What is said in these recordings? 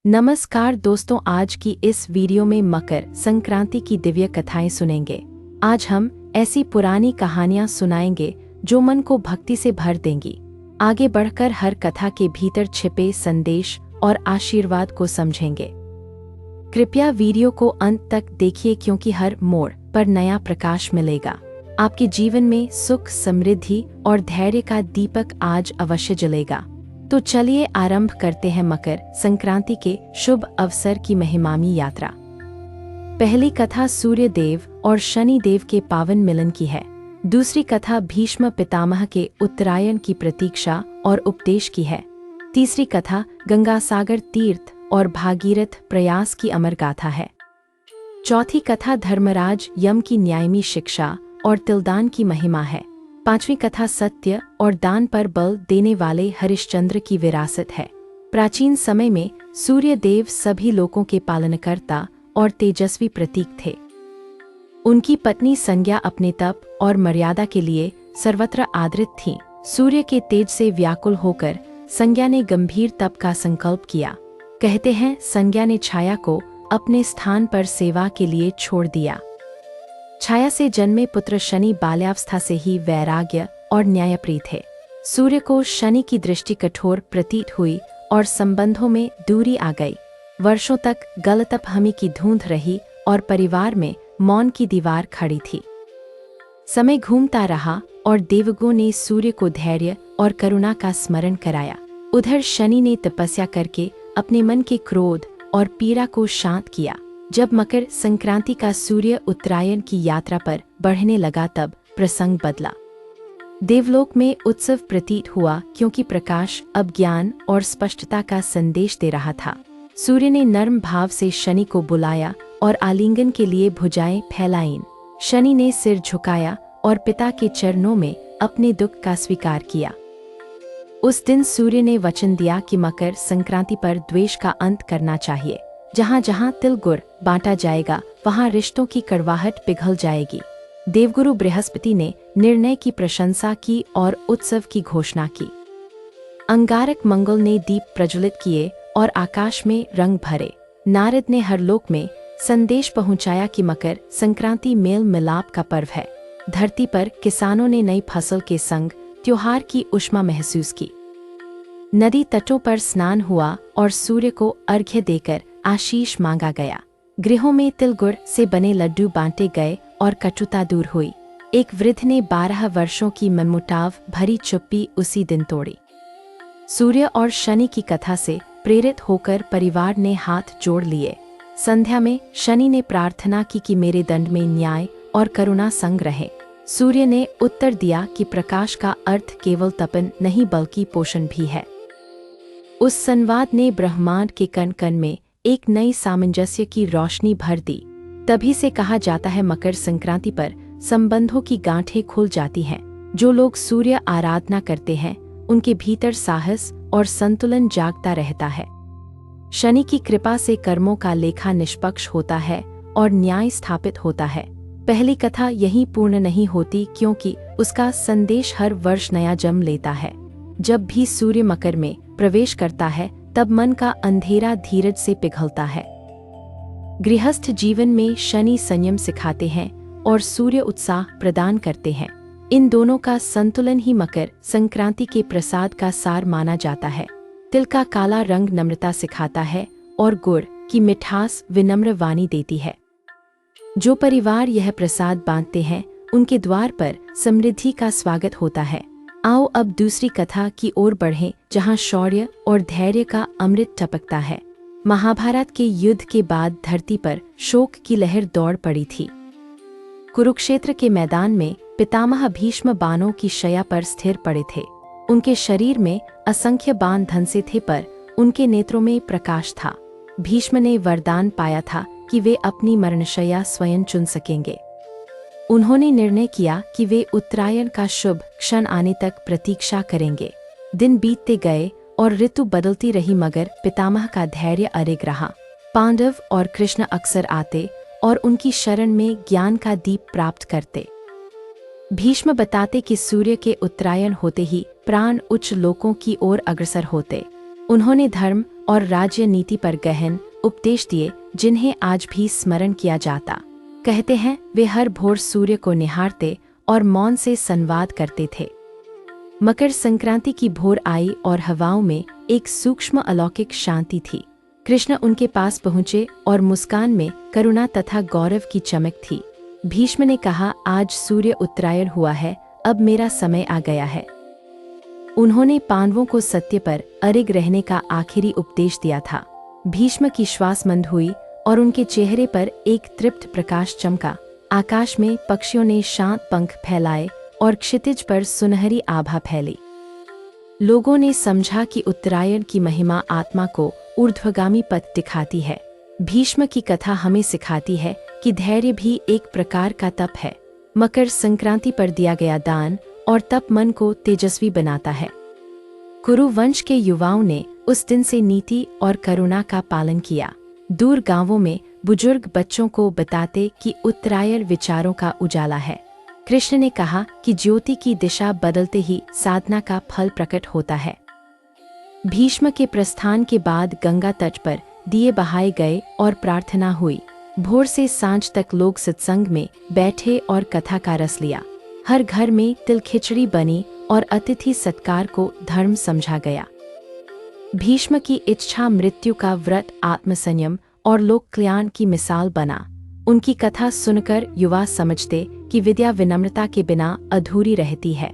नमस्कार दोस्तों, आज की इस वीडियो में मकर संक्रांति की दिव्य कथाएं सुनेंगे। आज हम ऐसी पुरानी कहानियां सुनाएंगे जो मन को भक्ति से भर देंगी। आगे बढ़कर हर कथा के भीतर छिपे संदेश और आशीर्वाद को समझेंगे। कृपया वीडियो को अंत तक देखिए क्योंकि हर मोड़ पर नया प्रकाश मिलेगा। आपके जीवन में सुख, समृद्धि और धैर्य का दीपक आज अवश्य जलेगा। तो चलिए आरंभ करते हैं मकर संक्रांति के शुभ अवसर की महिमामी यात्रा। पहली कथा सूर्य देव और शनि देव के पावन मिलन की है। दूसरी कथा भीष्म पितामह के उत्तरायण की प्रतीक्षा और उपदेश की है। तीसरी कथा गंगासागर तीर्थ और भागीरथ प्रयास की अमर गाथा है। चौथी कथा धर्मराज यम की न्यायमी शिक्षा और तिलदान की महिमा है। पांचवी कथा सत्य और दान पर बल देने वाले हरिश्चंद्र की विरासत है। प्राचीन समय में सूर्य देव सभी लोकों के पालनकर्ता और तेजस्वी प्रतीक थे। उनकी पत्नी संज्ञा अपने तप और मर्यादा के लिए सर्वत्र आदरित थीं। सूर्य के तेज से व्याकुल होकर संज्ञा ने गंभीर तप का संकल्प किया। कहते हैं संज्ञा ने छाया को अपने स्थान पर सेवा के लिए छोड़ दिया। छाया से जन्मे पुत्र शनि बाल्यावस्था से ही वैराग्य और न्यायप्रिय थे। सूर्य को शनि की दृष्टि कठोर प्रतीत हुई और संबंधों में दूरी आ गई। वर्षों तक गलतफहमी की धुंध रही और परिवार में मौन की दीवार खड़ी थी। समय घूमता रहा और देवगुण ने सूर्य को धैर्य और करुणा का स्मरण कराया। उधर शनि ने तपस्या करके अपने मन के क्रोध और पीड़ा को शांत किया। जब मकर संक्रांति का सूर्य उत्तरायण की यात्रा पर बढ़ने लगा तब प्रसंग बदला। देवलोक में उत्सव प्रतीत हुआ क्योंकि प्रकाश अब ज्ञान और स्पष्टता का संदेश दे रहा था। सूर्य ने नर्म भाव से शनि को बुलाया और आलिंगन के लिए भुजाएं फैलाईं। शनि ने सिर झुकाया और पिता के चरणों में अपने दुख का स्वीकार किया। उस दिन सूर्य ने वचन दिया कि मकर संक्रांति पर द्वेष का अंत करना चाहिए। जहाँ जहाँ तिल गुड़ बांटा जाएगा वहाँ रिश्तों की कड़वाहट पिघल जाएगी। देवगुरु बृहस्पति ने निर्णय की प्रशंसा की और उत्सव की घोषणा की। अंगारक मंगल ने दीप प्रज्वलित किए और आकाश में रंग भरे। नारद ने हर लोक में संदेश पहुंचाया कि मकर संक्रांति मेल मिलाप का पर्व है। धरती पर किसानों ने नई फसल के संग त्योहार की ऊष्मा महसूस की। नदी तटों पर स्नान हुआ और सूर्य को अर्घ्य देकर आशीष मांगा गया। गृहों में तिल गुड़ से बने लड्डू बांटे गए और कटुता दूर हुई। एक वृद्ध ने 12 वर्षों की मनमुटाव भरी चुप्पी उसी दिन तोड़ी। सूर्य और शनि की कथा से प्रेरित होकर परिवार ने हाथ जोड़ लिए। संध्या में शनि ने प्रार्थना की कि मेरे दंड में न्याय और करुणा संग रहे। सूर्य ने उत्तर दिया कि प्रकाश का अर्थ केवल तपन नहीं बल्कि पोषण भी है। उस संवाद ने ब्रह्मांड के कण कण में एक नई सामंजस्य की रोशनी भर दी। तभी से कहा जाता है मकर संक्रांति पर संबंधों की गांठें खुल जाती हैं। जो लोग सूर्य आराधना करते हैं उनके भीतर साहस और संतुलन जागता रहता है। शनि की कृपा से कर्मों का लेखा निष्पक्ष होता है और न्याय स्थापित होता है। पहली कथा यहीं पूर्ण नहीं होती क्योंकि उसका संदेश हर वर्ष नया जन्म लेता है। जब भी सूर्य मकर में प्रवेश करता है तब मन का अंधेरा धीरज से पिघलता है। गृहस्थ जीवन में शनि संयम सिखाते हैं और सूर्य उत्साह प्रदान करते हैं। इन दोनों का संतुलन ही मकर संक्रांति के प्रसाद का सार माना जाता है। तिल का काला रंग नम्रता सिखाता है और गुड़ की मिठास विनम्र वाणी देती है। जो परिवार यह प्रसाद बांटते हैं उनके द्वार पर समृद्धि का स्वागत होता है। आओ अब दूसरी कथा की ओर बढ़ें जहां शौर्य और धैर्य का अमृत टपकता है। महाभारत के युद्ध के बाद धरती पर शोक की लहर दौड़ पड़ी थी। कुरुक्षेत्र के मैदान में पितामह भीष्म बाणों की शैया पर स्थिर पड़े थे। उनके शरीर में असंख्य बाण धंसे थे पर उनके नेत्रों में प्रकाश था। भीष्म ने वरदान पाया था कि वे अपनी मरणशैया स्वयं चुन सकेंगे। उन्होंने निर्णय किया कि वे उत्तरायण का शुभ क्षण आने तक प्रतीक्षा करेंगे। दिन बीतते गए और ऋतु बदलती रही मगर पितामह का धैर्य अडिग रहा। पांडव और कृष्ण अक्सर आते और उनकी शरण में ज्ञान का दीप प्राप्त करते। भीष्म बताते कि सूर्य के उत्तरायण होते ही प्राण उच्च लोकों की ओर अग्रसर होते। उन्होंने धर्म और राज्य नीति पर गहन उपदेश दिए, जिन्हें आज भी स्मरण किया जाता। कहते हैं, वे हर भोर सूर्य को निहारते और मौन से संवाद करते थे। मकर संक्रांति की भोर आई और हवाओं में एक सूक्ष्म अलौकिक शांति थी। कृष्ण उनके पास पहुंचे और मुस्कान में करुणा तथा गौरव की चमक थी। भीष्म ने कहा, आज सूर्य उत्तरायण हुआ है, अब मेरा समय आ गया है। उन्होंने पांडवों को सत्य पर अडिग रहने का आखिरी उपदेश दिया था। भीष्म की श्वास मंद हुई और उनके चेहरे पर एक तृप्त प्रकाश चमका। आकाश में पक्षियों ने शांत पंख फैलाए और क्षितिज पर सुनहरी आभा फैली। लोगों ने समझा कि उत्तरायण की महिमा आत्मा को ऊर्ध्वगामी पथ दिखाती है। भीष्म की कथा हमें सिखाती है कि धैर्य भी एक प्रकार का तप है। मकर संक्रांति पर दिया गया दान और तप मन को तेजस्वी बनाता है। कुरु वंश के युवाओं ने उस दिन से नीति और करुणा का पालन किया। दूर गांवों में बुजुर्ग बच्चों को बताते कि उत्तरायण विचारों का उजाला है। कृष्ण ने कहा कि ज्योति की दिशा बदलते ही साधना का फल प्रकट होता है। भीष्म के प्रस्थान के बाद गंगा तट पर दिए बहाए गए और प्रार्थना हुई। भोर से सांझ तक लोग सत्संग में बैठे और कथा का रस लिया। हर घर में तिल खिचड़ी बनी और अतिथि सत्कार को धर्म समझा गया। भीष्म की इच्छा मृत्यु का व्रत आत्मसंयम और लोक कल्याण की मिसाल बना। उनकी कथा सुनकर युवा समझते कि विद्या विनम्रता के बिना अधूरी रहती है।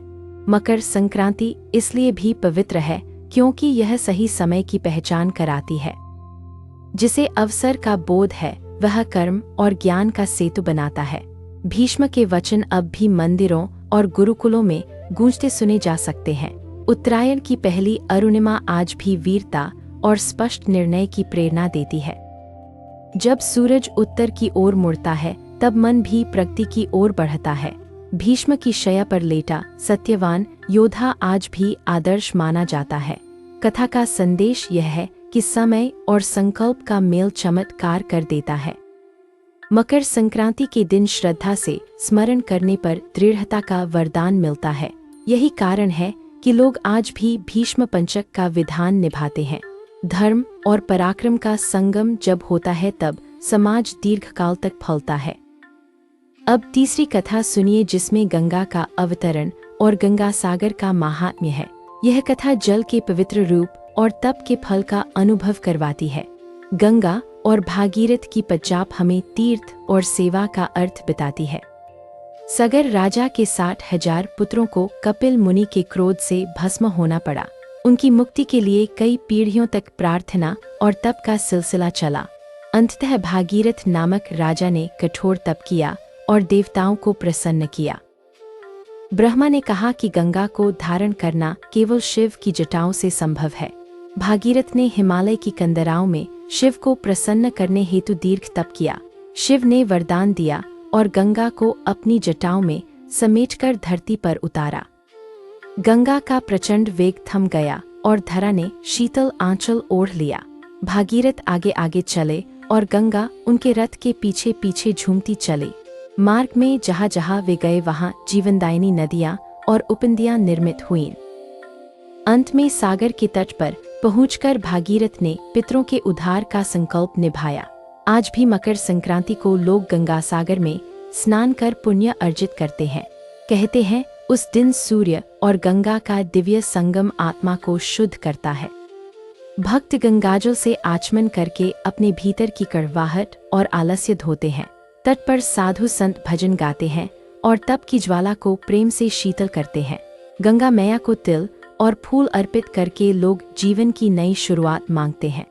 मकर संक्रांति इसलिए भी पवित्र है क्योंकि यह सही समय की पहचान कराती है। जिसे अवसर का बोध है वह कर्म और ज्ञान का सेतु बनाता है। भीष्म के वचन अब भी मंदिरों और गुरुकुलों में गूंजते सुने जा सकते हैं। उत्तरायण की पहली अरुणिमा आज भी वीरता और स्पष्ट निर्णय की प्रेरणा देती है। जब सूरज उत्तर की ओर मुड़ता है तब मन भी प्रगति की ओर बढ़ता है। भीष्म की शैया पर लेटा सत्यवान योद्धा आज भी आदर्श माना जाता है। कथा का संदेश यह है कि समय और संकल्प का मेल चमत्कार कर देता है। मकर संक्रांति के दिन श्रद्धा से स्मरण करने पर दृढ़ता का वरदान मिलता है। यही कारण है कि लोग आज भी भीष्म पंचक का विधान निभाते हैं। धर्म और पराक्रम का संगम जब होता है तब समाज दीर्घकाल तक फलता है। अब तीसरी कथा सुनिए जिसमें गंगा का अवतरण और गंगा सागर का महात्म्य है। यह कथा जल के पवित्र रूप और तप के फल का अनुभव करवाती है। गंगा और भागीरथ की पच्चाप हमें तीर्थ और सेवा का अर्थ बताती है। सगर राजा के 60,000 पुत्रों को कपिल मुनि के क्रोध से भस्म होना पड़ा। उनकी मुक्ति के लिए कई पीढ़ियों तक प्रार्थना और तप का सिलसिला चला। अंततः भागीरथ नामक राजा ने कठोर तप किया और देवताओं को प्रसन्न किया। ब्रह्मा ने कहा कि गंगा को धारण करना केवल शिव की जटाओं से संभव है। भागीरथ ने हिमालय की कंदराओं में शिव को प्रसन्न करने हेतु दीर्घ तप किया। शिव ने वरदान दिया और गंगा को अपनी जटाओं में समेटकर धरती पर उतारा। गंगा का प्रचंड वेग थम गया और धरा ने शीतल आंचल ओढ़ लिया। भागीरथ आगे आगे चले और गंगा उनके रथ के पीछे पीछे झूमती चली। मार्ग में जहाँ जहाँ वे गए वहाँ जीवनदायिनी नदियाँ और उपनदियाँ निर्मित हुईं। अंत में सागर के तट पर पहुंचकर भागीरथ ने पितरों के उद्धार का संकल्प निभाया। आज भी मकर संक्रांति को लोग गंगा सागर में स्नान कर पुण्य अर्जित करते हैं। कहते हैं उस दिन सूर्य और गंगा का दिव्य संगम आत्मा को शुद्ध करता है। भक्त गंगाजल से आचमन करके अपने भीतर की कड़वाहट और आलस्य धोते हैं। तट पर साधु संत भजन गाते हैं और तप की ज्वाला को प्रेम से शीतल करते हैं। गंगा मैया को तिल और फूल अर्पित करके लोग जीवन की नई शुरुआत मांगते हैं।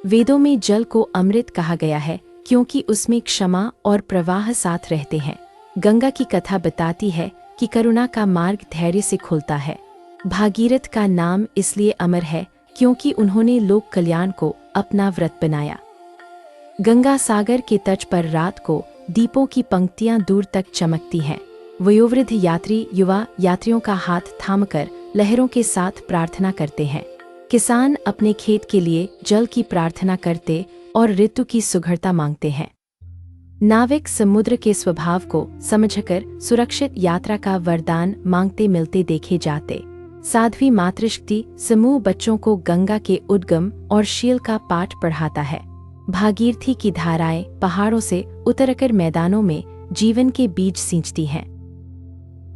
वेदों में जल को अमृत कहा गया है क्योंकि उसमें क्षमा और प्रवाह साथ रहते हैं। गंगा की कथा बताती है कि करुणा का मार्ग धैर्य से खुलता है। भागीरथ का नाम इसलिए अमर है क्योंकि उन्होंने लोक कल्याण को अपना व्रत बनाया। गंगा सागर के तट पर रात को दीपों की पंक्तियां दूर तक चमकती हैं। वयोवृद्ध यात्री युवा यात्रियों का हाथ थामकर लहरों के साथ प्रार्थना करते हैं। किसान अपने खेत के लिए जल की प्रार्थना करते और ऋतु की सुघड़ता मांगते हैं। नाविक समुद्र के स्वभाव को समझकर सुरक्षित यात्रा का वरदान मांगते मिलते देखे जाते। साध्वी मातृशक्ति समूह बच्चों को गंगा के उद्गम और शील का पाठ पढ़ाता है। भागीरथी की धाराएं पहाड़ों से उतरकर मैदानों में जीवन के बीज सींचती हैं।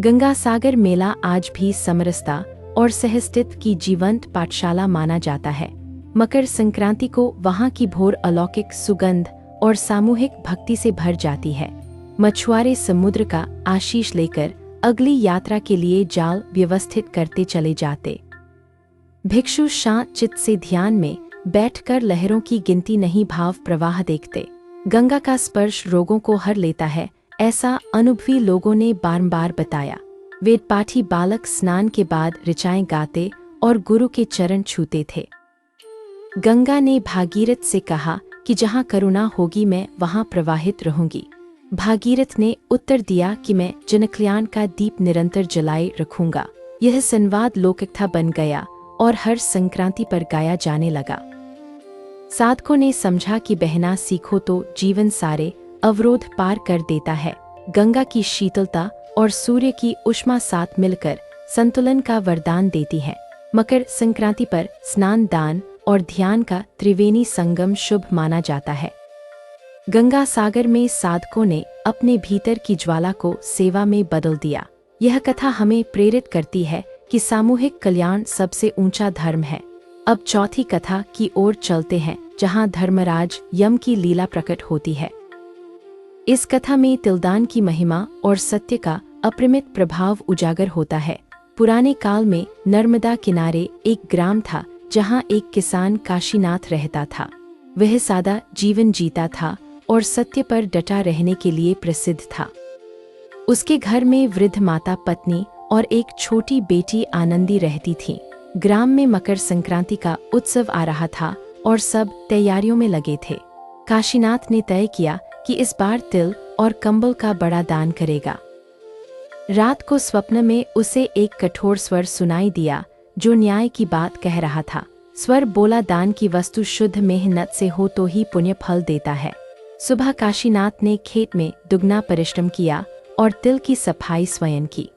गंगा सागर मेला आज भी समरसता और सहस्तित्व की जीवंत पाठशाला माना जाता है। मकर संक्रांति को वहां की भोर अलौकिक सुगंध और सामूहिक भक्ति से भर जाती है। मछुआरे समुद्र का आशीष लेकर अगली यात्रा के लिए जाल व्यवस्थित करते चले जाते। भिक्षु शांत चित्त से ध्यान में बैठकर लहरों की गिनती नहीं भाव प्रवाह देखते। गंगा का स्पर्श रोगों को हर लेता है, ऐसा अनुभवी लोगों ने बार-बार बताया। वेद पाठी बालक स्नान के बाद ऋचाएं गाते और गुरु के चरण छूते थे। गंगा ने भागीरथ से कहा कि जहाँ करुणा होगी मैं वहाँ प्रवाहित रहूंगी। भागीरथ ने उत्तर दिया कि मैं जनकल्याण का दीप निरंतर जलाए रखूंगा। यह संवाद लोककथा बन गया और हर संक्रांति पर गाया जाने लगा। साधकों ने समझा कि बहना सीखो तो जीवन सारे अवरोध पार कर देता है। गंगा की शीतलता और सूर्य की उष्मा साथ मिलकर संतुलन का वरदान देती है। मकर संक्रांति पर स्नान, दान और ध्यान का त्रिवेणी संगम शुभ माना जाता है। गंगा सागर में साधकों ने अपने भीतर की ज्वाला को सेवा में बदल दिया। यह कथा हमें प्रेरित करती है कि सामूहिक कल्याण सबसे ऊंचा धर्म है। अब चौथी कथा की ओर चलते हैं, जहां धर्मराज यम की लीला प्रकट होती है। इस कथा में तिलदान की महिमा और सत्य का अपरिमित प्रभाव उजागर होता है। पुराने काल में नर्मदा किनारे एक ग्राम था, जहां एक किसान काशीनाथ रहता था। वह सादा जीवन जीता था और सत्य पर डटा रहने के लिए प्रसिद्ध था। उसके घर में वृद्ध माता, पत्नी और एक छोटी बेटी आनंदी रहती थीं। ग्राम में मकर संक्रांति का उत्सव आ रहा था और सब तैयारियों में लगे थे। काशीनाथ ने तय किया कि इस बार तिल और कंबल का बड़ा दान करेगा। रात को स्वप्न में उसे एक कठोर स्वर सुनाई दिया जो न्याय की बात कह रहा था। स्वर बोला, दान की वस्तु शुद्ध मेहनत से हो तो ही पुण्य फल देता है। सुबह काशीनाथ ने खेत में दुगना परिश्रम किया और तिल की सफाई स्वयं की।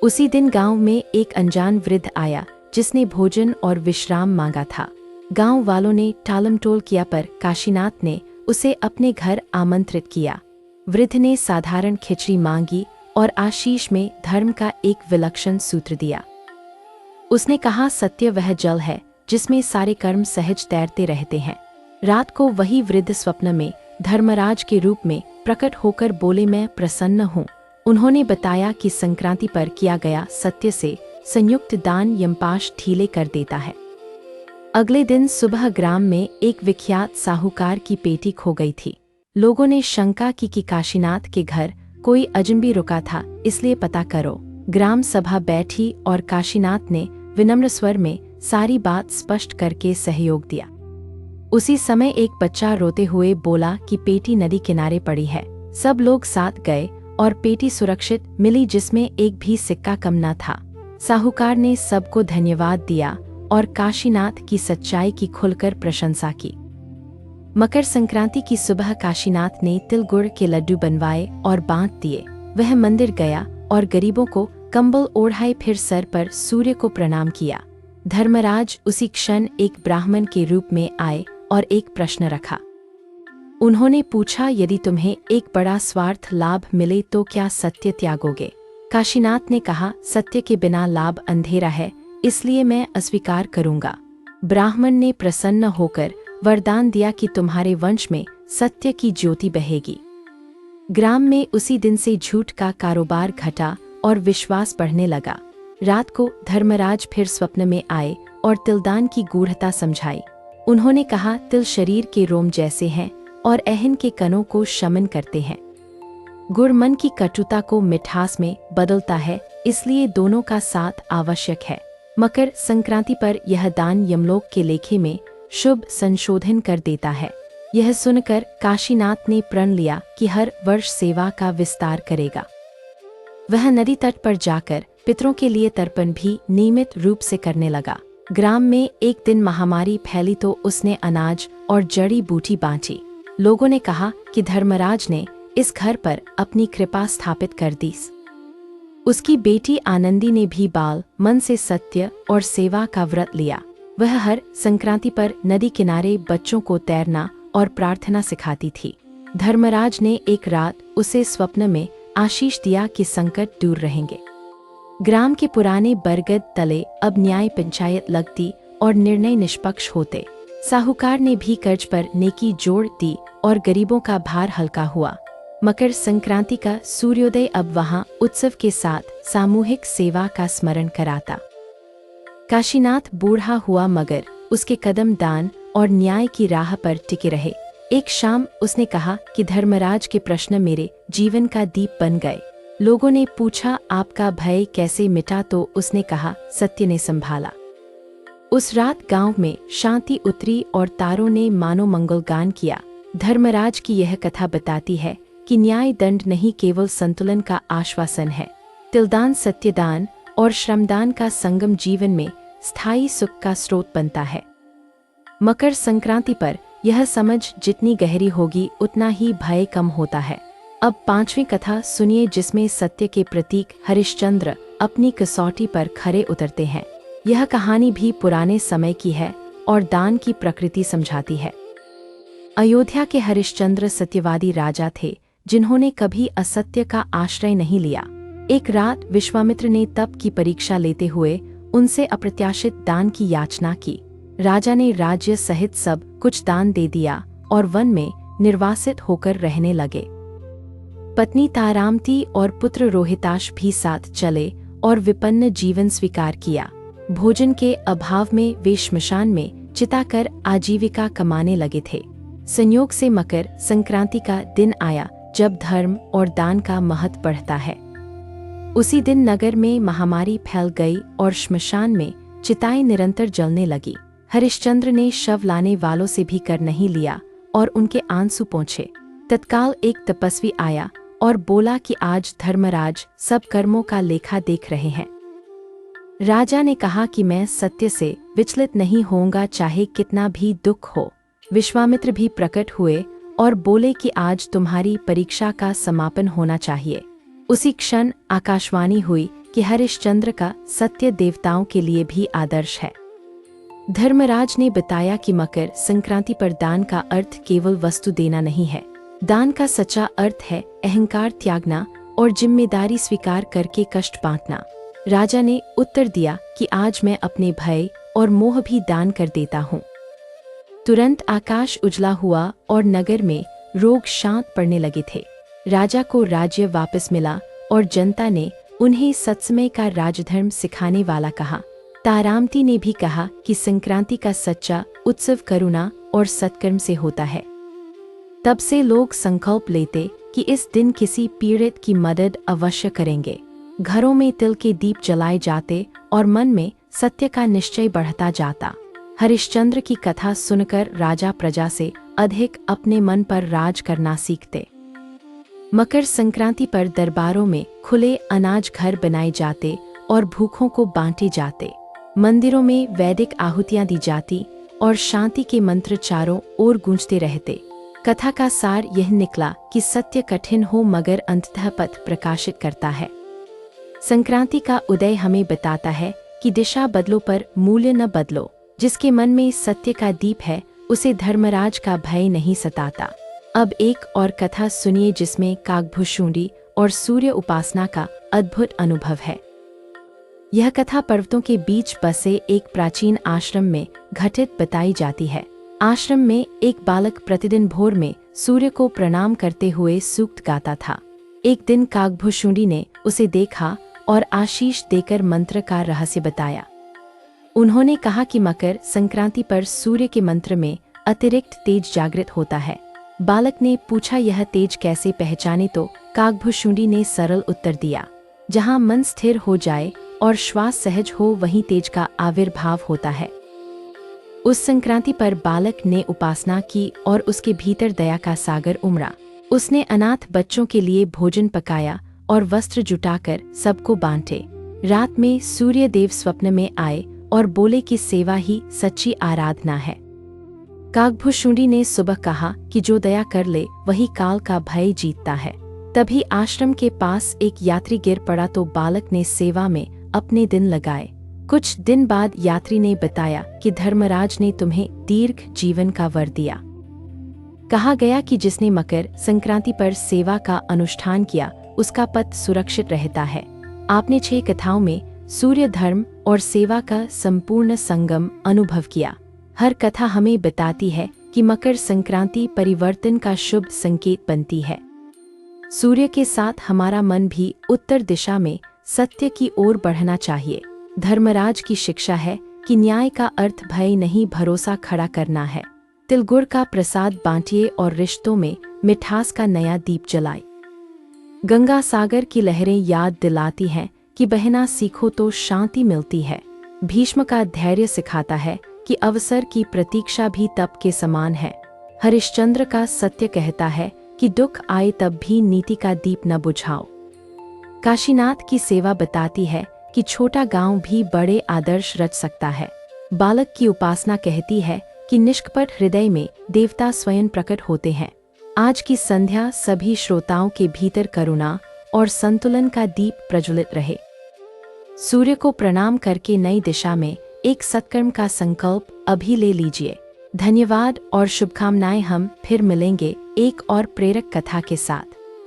उसी दिन गांव में एक अनजान वृद्ध आया जिसने भोजन और विश्राम मांगा था। गांव वालों ने टालमटोल किया पर काशीनाथ ने उसे अपने घर आमंत्रित किया। वृद्ध ने साधारण खिचड़ी मांगी और आशीष में धर्म का एक विलक्षण सूत्र दिया। उसने कहा, सत्य वह जल है जिसमें सारे कर्म सहज तैरते रहते हैं। रात को वही वृद्ध स्वप्न में धर्मराज के रूप में प्रकट होकर बोले, मैं प्रसन्न हूँ। उन्होंने बताया कि संक्रांति पर किया गया सत्य से संयुक्त दान यमपाश ढीले कर देता है। अगले दिन सुबह ग्राम में एक विख्यात साहूकार की पेटी खो गई थी। लोगों ने शंका की कि काशीनाथ के घर कोई अजनबी रुका था, इसलिए पता करो। ग्राम सभा बैठी और काशीनाथ ने विनम्र स्वर में सारी बात स्पष्ट करके सहयोग दिया। उसी समय एक बच्चा रोते हुए बोला कि पेटी नदी किनारे पड़ी है। सब लोग साथ गए और पेटी सुरक्षित मिली, जिसमें एक भी सिक्का कम न था। साहूकार ने सबको धन्यवाद दिया और काशीनाथ की सच्चाई की खुलकर प्रशंसा की। मकर संक्रांति की सुबह काशीनाथ ने तिल गुड़ के लड्डू बनवाए और बांट दिए। वह मंदिर गया और गरीबों को कंबल ओढ़ाए, फिर सर पर सूर्य को प्रणाम किया। धर्मराज उसी क्षण एक ब्राह्मण के रूप में आए और एक प्रश्न रखा। उन्होंने पूछा, यदि तुम्हें एक बड़ा स्वार्थ लाभ मिले तो क्या सत्य त्यागोगे? काशीनाथ ने कहा, सत्य के बिना लाभ अंधेरा है, इसलिए मैं अस्वीकार करूंगा। ब्राह्मण ने प्रसन्न होकर वरदान दिया कि तुम्हारे वंश में सत्य की ज्योति बहेगी। ग्राम में उसी दिन से झूठ का कारोबार घटा और विश्वास बढ़ने लगा। रात को धर्मराज फिर स्वप्न में आए और तिलदान की गूढ़ता समझाई। उन्होंने कहा, तिल शरीर के रोम जैसे हैं और अहन के कणों को शमन करते हैं। गुड़ मन की कटुता को मिठास में बदलता है, इसलिए दोनों का साथ आवश्यक है। मकर संक्रांति पर यह दान यमलोक के लेखे में शुभ संशोधन कर देता है। यह सुनकर काशीनाथ ने प्रण लिया कि हर वर्ष सेवा का विस्तार करेगा। वह नदी तट पर जाकर पितरों के लिए तर्पण भी नियमित रूप से करने लगा। ग्राम में एक दिन महामारी फैली तो उसने अनाज और जड़ी बूटी बांटी। लोगों ने कहा कि धर्मराज ने इस घर पर अपनी कृपा स्थापित कर दी। उसकी बेटी आनंदी ने भी बाल मन से सत्य और सेवा का व्रत लिया। वह हर संक्रांति पर नदी किनारे बच्चों को तैरना और प्रार्थना सिखाती थी। धर्मराज ने एक रात उसे स्वप्न में आशीष दिया कि संकट दूर रहेंगे। ग्राम के पुराने बरगद तले अब न्याय पंचायत लगती और निर्णय निष्पक्ष होते। साहूकार ने भी कर्ज पर नेकी जोड़ दी और गरीबों का भार हल्का हुआ। मकर संक्रांति का सूर्योदय अब वहां उत्सव के साथ सामूहिक सेवा का स्मरण कराता। काशीनाथ बूढ़ा हुआ मगर उसके कदम दान और न्याय की राह पर टिके रहे। एक शाम उसने कहा कि धर्मराज के प्रश्न मेरे जीवन का दीप बन गए। लोगों ने पूछा आपका भय कैसे मिटा, तो उसने कहा सत्य ने संभाला। उस रात गांव में शांति उतरी और तारों ने मानो मंगलगान किया। धर्मराज की यह कथा बताती है कि न्याय दंड नहीं, केवल संतुलन का आश्वासन है। तिलदान, सत्यदान और श्रमदान का संगम जीवन में स्थायी सुख का स्रोत बनता है। मकर संक्रांति पर यह समझ जितनी गहरी होगी उतना ही भय कम होता है। अब 5वीं कथा सुनिए, जिसमें सत्य के प्रतीक हरिश्चंद्र अपनी कसौटी पर खरे उतरते हैं। यह कहानी भी पुराने समय की है और दान की प्रकृति समझाती है। अयोध्या के हरिश्चंद्र सत्यवादी राजा थे जिन्होंने कभी असत्य का आश्रय नहीं लिया। एक रात विश्वामित्र ने तप की परीक्षा लेते हुए उनसे अप्रत्याशित दान की याचना की। राजा ने राज्य सहित सब कुछ दान दे दिया और वन में निर्वासित होकर रहने लगे। पत्नी तारामती और पुत्र रोहिताश भी साथ चले और विपन्न जीवन स्वीकार किया। भोजन के अभाव में वे श्मशान में चिता कर आजीविका कमाने लगे थे। संयोग से मकर संक्रांति का दिन आया जब धर्म और दान का महत्व बढ़ता है। उसी दिन नगर में महामारी फैल गई और श्मशान में चिताएं निरंतर जलने लगी। हरिश्चंद्र ने शव लाने वालों से भी कर नहीं लिया और उनके आंसू पहुंचे। तत्काल एक तपस्वी आया और बोला कि आज धर्मराज सब कर्मों का लेखा देख रहे हैं। राजा ने कहा कि मैं सत्य से विचलित नहीं होऊंगा, चाहे कितना भी दुख हो। विश्वामित्र भी प्रकट हुए और बोले कि आज तुम्हारी परीक्षा का समापन होना चाहिए। उसी क्षण आकाशवाणी हुई कि हरिश्चंद्र का सत्य देवताओं के लिए भी आदर्श है। धर्मराज ने बताया कि मकर संक्रांति पर दान का अर्थ केवल वस्तु देना नहीं है। दान का सच्चा अर्थ है अहंकार त्यागना और जिम्मेदारी स्वीकार करके कष्ट बांटना। राजा ने उत्तर दिया कि आज मैं अपने भय और मोह भी दान कर देता हूँ। तुरंत आकाश उजला हुआ और नगर में रोग शांत पड़ने लगे थे। राजा को राज्य वापस मिला और जनता ने उन्हें सत्समय का राजधर्म सिखाने वाला कहा। तारामती ने भी कहा कि संक्रांति का सच्चा उत्सव करुणा और सत्कर्म से होता है। तब से लोग संकल्प लेते कि इस दिन किसी पीड़ित की मदद अवश्य करेंगे। घरों में तिल के दीप जलाए जाते और मन में सत्य का निश्चय बढ़ता जाता। हरिश्चंद्र की कथा सुनकर राजा प्रजा से अधिक अपने मन पर राज करना सीखते। मकर संक्रांति पर दरबारों में खुले अनाज घर बनाए जाते और भूखों को बांटे जाते। मंदिरों में वैदिक आहुतियां दी जाती और शांति के मंत्र चारों ओर गूंजते रहते। कथा का सार यह निकला कि सत्य कठिन हो मगर अंततः पथ प्रकाशित करता है। संक्रांति का उदय हमें बताता है कि दिशा बदलो पर मूल्य न बदलो। जिसके मन में सत्य का दीप है उसे धर्मराज का भय नहीं सताता। अब एक और कथा सुनिए जिसमें कागभुशुंडी और सूर्य उपासना का अद्भुत अनुभव है। यह कथा पर्वतों के बीच बसे एक प्राचीन आश्रम में घटित बताई जाती है। आश्रम में एक बालक प्रतिदिन भोर में सूर्य को प्रणाम करते हुए सूक्त गाता था। एक दिन कागभुशुंडी ने उसे देखा और आशीष देकर मंत्र का रहस्य बताया। उन्होंने कहा कि मकर संक्रांति पर सूर्य के मंत्र में अतिरिक्त तेज जागृत होता है। बालक ने पूछा यह तेज कैसे पहचाने, तो कागभुशुंडी ने सरल उत्तर दिया, जहां मन स्थिर हो जाए और श्वास सहज हो वहीं तेज का आविर्भाव होता है। उस संक्रांति पर बालक ने उपासना की और उसके भीतर दया का सागर उमड़ा। उसने अनाथ बच्चों के लिए भोजन पकाया और वस्त्र जुटाकर सबको बांटे। रात में सूर्य देव स्वप्न में आए और बोले कि सेवा ही सच्ची आराधना है। कागभुशुंडी ने सुबह कहा कि जो दया कर ले वही काल का भय जीतता है। तभी आश्रम के पास एक यात्री गिर पड़ा तो बालक ने सेवा में अपने दिन लगाए। कुछ दिन बाद यात्री ने बताया कि धर्मराज ने तुम्हें दीर्घ जीवन का वर दिया। कहा गया कि जिसने मकर संक्रांति पर सेवा का अनुष्ठान किया उसका पथ सुरक्षित रहता है। आपने 6 कथाओं में सूर्य धर्म और सेवा का संपूर्ण संगम अनुभव किया। हर कथा हमें बताती है कि मकर संक्रांति परिवर्तन का शुभ संकेत बनती है। सूर्य के साथ हमारा मन भी उत्तर दिशा में सत्य की ओर बढ़ना चाहिए। धर्मराज की शिक्षा है कि न्याय का अर्थ भय नहीं, भरोसा खड़ा करना है। तिलगुड़ का प्रसाद बांटिए और रिश्तों में मिठास का नया दीप जलाए। गंगा सागर की लहरें याद दिलाती हैं कि बहना सीखो तो शांति मिलती है। भीष्म का धैर्य सिखाता है कि अवसर की प्रतीक्षा भी तप के समान है। हरिश्चंद्र का सत्य कहता है कि दुख आए तब भी नीति का दीप न बुझाओ। काशीनाथ की सेवा बताती है कि छोटा गांव भी बड़े आदर्श रच सकता है। बालक की उपासना कहती है कि निष्कपट हृदय में देवता स्वयं प्रकट होते हैं। आज की संध्या सभी श्रोताओं के भीतर करुणा और संतुलन का दीप प्रज्वलित रहे। सूर्य को प्रणाम करके नई दिशा में एक सत्कर्म का संकल्प अभी ले लीजिए। धन्यवाद और शुभकामनाएं। हम फिर मिलेंगे एक और प्रेरक कथा के साथ।